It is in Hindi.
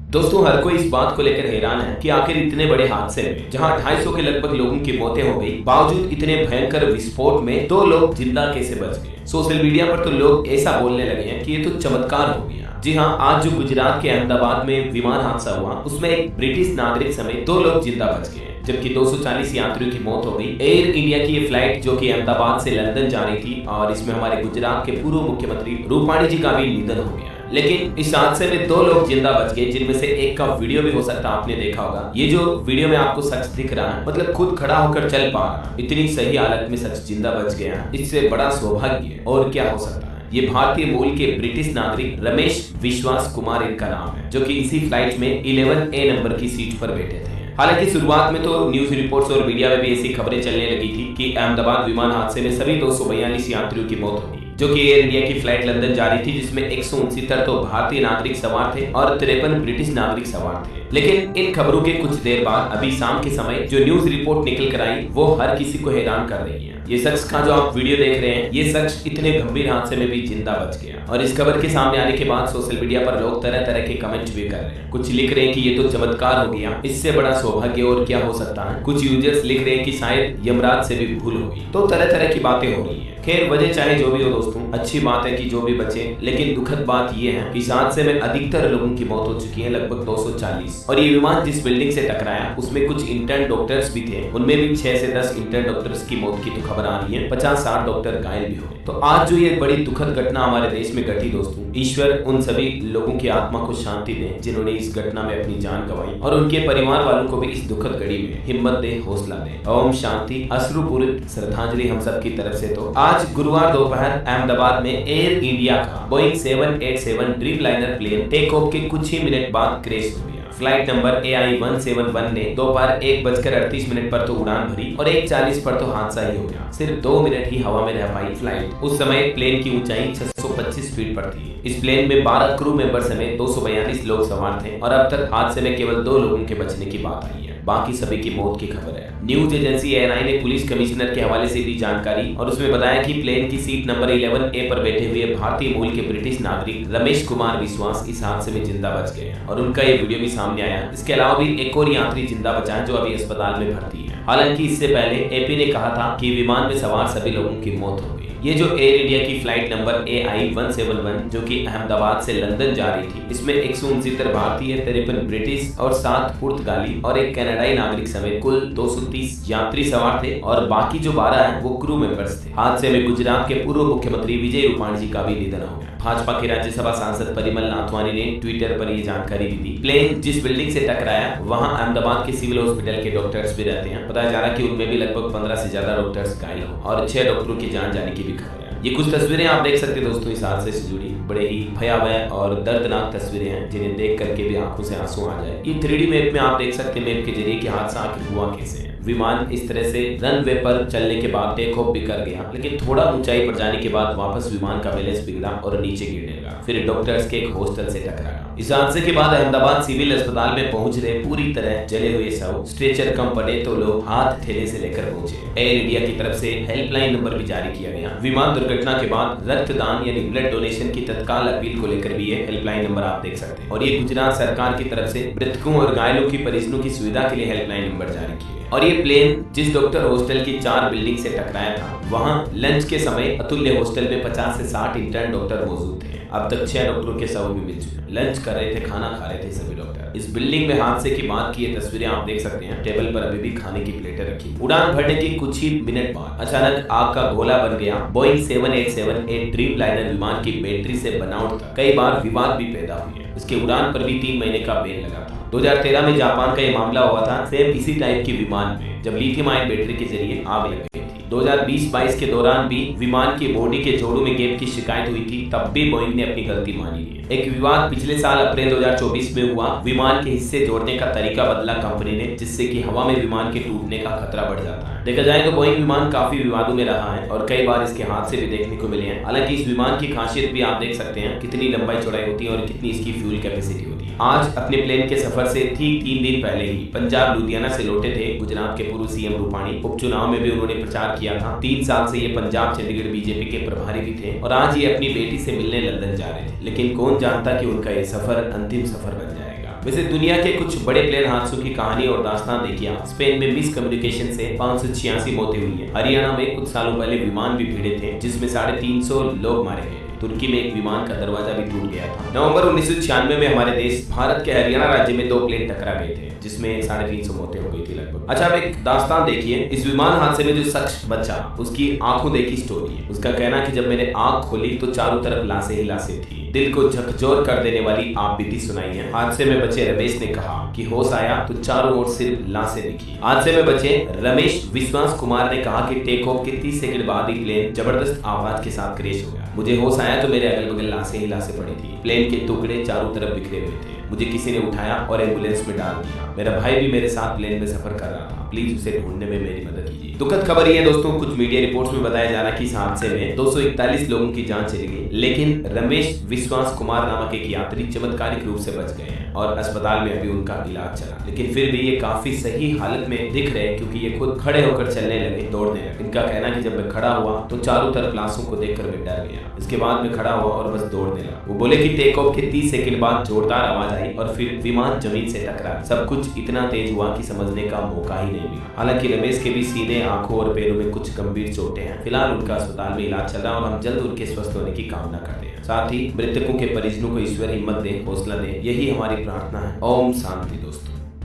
दोस्तों, हर कोई इस बात को लेकर हैरान है कि आखिर इतने बड़े हादसे में जहां 250 के लगभग लोगों की मौतें हो गई, बावजूद इतने भयंकर विस्फोट में 2 लोग जिंदा कैसे बच गए। सोशल मीडिया पर तो लोग ऐसा बोलने लगे हैं कि ये तो चमत्कार हो गया। जी हाँ, आज जो गुजरात के अहमदाबाद में विमान हादसा हुआ, उसमें एक ब्रिटिश नागरिक समेत 2 लोग जिंदा बच गए, जबकि 240 यात्रियों की मौत हो गई। एयर इंडिया की ये फ्लाइट जो कि अहमदाबाद से लंदन जा रही थी और इसमें हमारे गुजरात के पूर्व मुख्यमंत्री रूपाणी जी का भी निधन हो गया। लेकिन इस हादसे में 2 लोग जिंदा बच गए, जिनमें से एक का वीडियो भी हो सकता है आपने देखा होगा। ये जो वीडियो में आपको शख्स दिख रहा है, मतलब खुद खड़ा होकर चल पा रहा है, इतनी सही हालत में शख्स जिंदा बच गया, इससे बड़ा सौभाग्य और क्या हो सकता है। ये भारतीय मूल के ब्रिटिश नागरिक रमेश विश्वास कुमार इनका नाम है, जो कि इसी फ्लाइट में 11A नंबर की सीट पर बैठे थे। हालांकि शुरुआत में तो न्यूज रिपोर्ट्स और मीडिया में भी ऐसी खबरें चलने लगी थी कि अहमदाबाद विमान हादसे में सभी 242 यात्रियों की मौत होगी, जो कि एयर इंडिया की फ्लाइट लंदन जा रही थी, जिसमें 169 तो भारतीय नागरिक सवार थे और 53 ब्रिटिश नागरिक सवार थे। लेकिन इन खबरों के कुछ देर बाद अभी शाम के समय जो न्यूज रिपोर्ट निकल कर आई, वो हर किसी को हैरान कर रही है। ये शख्स का जो आप वीडियो देख रहे हैं, ये शख्स इतने गंभीर हादसे में भी जिंदा बच गया। और इस खबर के सामने आने के बाद सोशल मीडिया पर लोग तरह तरह के कमेंट भी कर रहे हैं। कुछ लिख रहे हैं कि ये तो चमत्कार हो गया, इससे बड़ा सौभाग्य और क्या हो सकता है। कुछ यूजर्स लिख रहे हैं कि शायद यमराज से भी भूल हो गई। तो तरह तरह की बातें हो रही है। खैर, वजह चाहे जो भी हो दोस्तों, अच्छी बात है कि जो भी बचे। लेकिन दुखद बात यह है कि इस हादसे में अधिकतर लोगों की मौत हो चुकी है, लगभग 240। और ये विमान जिस बिल्डिंग से टकराया, उसमें कुछ इंटर्न डॉक्टर्स भी थे, उनमें भी 6 से 10 इंटर्न डॉक्टर्स की मौत की तो खबर आ रही है। 50-60 डॉक्टर घायल भी हुए। तो आज जो ये बड़ी दुखद घटना हमारे देश में घटी दोस्तों, ईश्वर उन सभी लोगों की आत्मा को शांति दे जिन्होंने इस घटना में अपनी जान गंवाई, और उनके परिवार वालों को भी इस दुखद घड़ी में हिम्मत दे, हौसला दे। ओम शांति। अश्रुपूरित श्रद्धांजलि हम सब की तरफ से। तो आज गुरुवार दोपहर अहमदाबाद में एयर इंडिया का Boeing 787 Dreamliner plane take off के कुछ ही मिनट बाद क्रैश हो गया। फ्लाइट नंबर AI-171 ने दोपहर 1:38 पर तो उड़ान भरी और 1:40 पर तो हादसा ही हो गया। सिर्फ 2 मिनट ही हवा में रह पाई फ्लाइट। उस समय प्लेन की ऊंचाई 625 फीट पर थी। इस प्लेन में 12 क्रू मेंबर समेत 242 लोग सवार थे और अब तक हादसे में केवल 2 लोगों के बचने की बात आई है, बाकी सभी की मौत की खबर है। न्यूज एजेंसी ANI ने पुलिस कमिश्नर के हवाले से दी जानकारी और उसमें बताया कि प्लेन की सीट नंबर 11A पर बैठे हुए भारतीय मूल के ब्रिटिश नागरिक रमेश कुमार विश्वास इस हादसे में जिंदा बच गए हैं और उनका ये वीडियो भी सामने आया। इसके अलावा भी एक और यात्री जिंदा बचा है, जो अभी अस्पताल में भर्ती है। हालांकि इससे पहले AP ने कहा था कि विमान में सवार सभी लोगों की मौत हो गई। ये जो एयर इंडिया की फ्लाइट नंबर AI-171 जो कि अहमदाबाद से लंदन जा रही थी, इसमें 169 भारतीय, 53 ब्रिटिश और 7 पुर्तगाली और एक कनाडाई नागरिक समेत कुल 230 यात्री सवार थे और बाकी जो 12 हैं वो क्रू मेंबर्स थे। हादसे में गुजरात के पूर्व मुख्यमंत्री विजय रूपाणी जी का भी निधन हो गया। भाजपा के राज्यसभा सांसद परिमल नाथवानी ने ट्विटर पर ये जानकारी भी दी। प्लेन जिस बिल्डिंग से टकराया, वहां अहमदाबाद के सिविल हॉस्पिटल के डॉक्टर्स भी रहते हैं। बताया जा रहा है कि उनमें भी लगभग 15 से ज्यादा डॉक्टर्स घायल हो और 6 डॉक्टरों की जान जाने की भी खबर है। ये कुछ तस्वीरें आप देख सकते हैं दोस्तों, इस हादसे से जुड़ी बड़े ही भयावह और दर्दनाक तस्वीरें हैं, जिन्हें देख करके भी आंखों से आंसू आ जाए। ये 3D मैप में आप देख सकते हैं, मैप के जरिए कि हादसा आखिर हुआ कैसे है। विमान इस तरह से रनवे पर चलने के बाद टेक ऑफ भी कर गया, लेकिन थोड़ा ऊंचाई पर जाने के बाद वापस विमान का बैलेंस बिगड़ा और नीचे गिरने लगा, फिर डॉक्टर्स के एक हॉस्टल से टकराया। इस हादसे के बाद अहमदाबाद सिविल अस्पताल में पहुंच रहे पूरी तरह जले हुए शव, स्ट्रेचर कम पड़े तो लोग हाथ थैले से लेकर पहुंचे। एयर इंडिया की तरफ से हेल्पलाइन नंबर भी जारी किया गया। विमान दुर्घटना के बाद रक्तदान यानी ब्लड डोनेशन की तत्काल अपील को लेकर भी ये हेल्पलाइन नंबर आप देख सकते हैं। और ये गुजरात सरकार की तरफ से मृतकों और घायलों की परिजनों की सुविधा के लिए हेल्पलाइन नंबर जारी किए। और ये प्लेन जिस डॉक्टर हॉस्टल की 4 बिल्डिंग से टकराया था, वहां लंच के समय अतुल्य हॉस्टल में 50 से 60 इंटर्न डॉक्टर मौजूद थे। अब तक 6 डॉक्टरों के शव भी मिल चुके हैं। लंच कर रहे थे, खाना खा रहे थे सभी डॉक्टर। इस बिल्डिंग में हादसे की बात की ये तस्वीरें आप देख सकते हैं। टेबल पर अभी भी खाने की प्लेटें रखी। उड़ान भरने के कुछ ही मिनट बाद अचानक आग का गोला बन गया। बोइंग 787 एक ड्रीम लाइनर विमान की बैटरी से बनावट तक कई बार विवाद भी पैदा हुए। इसके उड़ान पर भी 3 महीने का बैन लगा था। 2013 में जापान का ये मामला हुआ था, सेम इसी टाइप के विमान में, जब लिथियम आयन बैटरी के जरिए आग लग गई थी। 2020-22 के दौरान भी विमान की बॉडी के जोड़ों में गैप की शिकायत हुई थी, तब भी बोइंग ने अपनी गलती मानी है। एक विवाद पिछले साल अप्रैल 2024 में हुआ। विमान के हिस्से जोड़ने का तरीका बदला कंपनी ने, जिससे कि हवा में विमान के टूटने का खतरा बढ़ जाता है। देखा जाए तो बोइंग विमान काफी विवादों में रहा है और कई बार इसके हादसे भी देखने को मिले हैं। हालांकि इस विमान की खासियत भी आप देख सकते हैं, कितनी लंबाई चौड़ाई होती है और कितनी इसकी फ्यूल कैपेसिटी होती है। आज अपने प्लेन के सफर से ठीक 3 दिन पहले ही पंजाब लुधियाना से लौटे थे गुजरात के पूर्व CM रूपाणी। उपचुनाव में भी उन्होंने प्रचार किया था। 3 साल से ये पंजाब चंडीगढ़ बीजेपी के प्रभारी भी थे और आज ये अपनी बेटी से मिलने लंदन जा रहे थे। लेकिन कौन जानता कि उनका ये सफर अंतिम सफर बन जाएगा। वैसे दुनिया के कुछ बड़े प्लेन हादसों की कहानी और दास्तान देखिए। स्पेन में मिस कम्युनिकेशन से 586 मौतें हुई है। हरियाणा में कुछ सालों पहले विमान भी भिड़े थे जिसमें 350 लोग मारे गए। तुर्की में एक विमान का दरवाजा भी टूट गया था। नवंबर 1996 में हमारे देश भारत के हरियाणा राज्य में 2 प्लेन टकरा गए थे जिसमें 350 मौतें हो गई थी लगभग। अच्छा, अब एक दास्तान देखिए। इस विमान हादसे में जो शख्स बचा उसकी आंखों देखी स्टोरी है। उसका कहना कि जब मैंने आंख खोली तो चारों तरफ लाशें ही लाशें थी। दिल को झकझोर कर देने वाली आप बीती सुनाई है। हादसे में बचे रमेश ने कहा कि होश आया तो चारों ओर सिर्फ लाशें दिखी। हादसे में बचे रमेश विश्वास कुमार ने कहा कि टेक ऑफ के 30 सेकंड बाद ही प्लेन जबरदस्त आवाज के साथ क्रैश हो गया। मुझे होश आया तो मेरे अगल बगल लाशें ही लाशें पड़ी थी। प्लेन के टुकड़े चारों तरफ बिखरे हुए थे। मुझे किसी ने उठाया और एम्बुलेंस में डाल दिया। मेरा भाई भी मेरे साथ प्लेन में सफर कर रहा था। प्लीज उसे ढूंढने में मेरी मदद कीजिए। दुखद खबर ये है दोस्तों, कुछ मीडिया रिपोर्ट्स में बताया जा रहा है कि इस हादसे में 241 लोगों की जान चली गई, लेकिन रमेश विश्वास कुमार नामक एक यात्री चमत्कारिक रूप से बच गए हैं और अस्पताल में अभी उनका इलाज चला। लेकिन फिर भी ये काफी सही हालत में दिख रहे हैं क्योंकि ये खुद खड़े होकर चलने लगे, दौड़ने लगे। इनका कहना कि जब मैं खड़ा हुआ तो चारों तरफ लाशों को देखकर मैं डर गया। इसके बाद मैं खड़ा हुआ और बस दौड़ने लगा। वो बोले कि टेक ऑफ के 30 सेकंड बाद जोरदार आवाज आई और फिर विमान जमीन से टकरा। सब कुछ इतना तेज हुआ कि समझने का मौका ही नहीं मिला। हालांकि रमेश के भी सीने, आंखों और पैरों में कुछ गंभीर चोटें हैं। फिलहाल उनका अस्पताल में इलाज चल रहा है और हम जल्द उनके स्वस्थ होने की कामना करते हैं। साथ ही मृतकों के परिजनों को ईश्वर हिम्मत दे, हौसला दे, यही हमारी प्रार्थना है। ओम शांति दोस्तों।